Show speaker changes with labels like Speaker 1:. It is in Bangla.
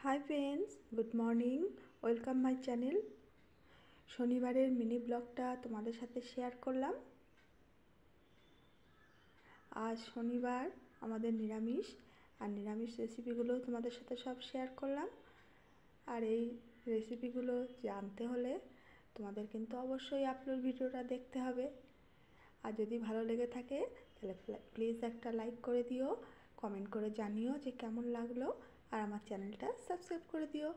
Speaker 1: Hi friends, good morning. Welcome my channel. শনিবারের মিনি ব্লগটা তোমাদের সাথে শেয়ার করলাম। আজ শনিবার, আমাদের নিরামিষ, আর নিরামিষ রেসিপিগুলো তোমাদের সাথে সব শেয়ার করলাম। আর এই রেসিপিগুলো জানতে হলে তোমাদের কিন্তু অবশ্যই আপলোড ভিডিওটা দেখতে হবে। আর যদি ভালো লেগে থাকে তাহলে প্লিজ একটা লাইক করে দিও, কমেন্ট করে জানিও যে কেমন লাগলো, আর আমার চ্যানেলটা সাবস্ক্রাইব করে দিও।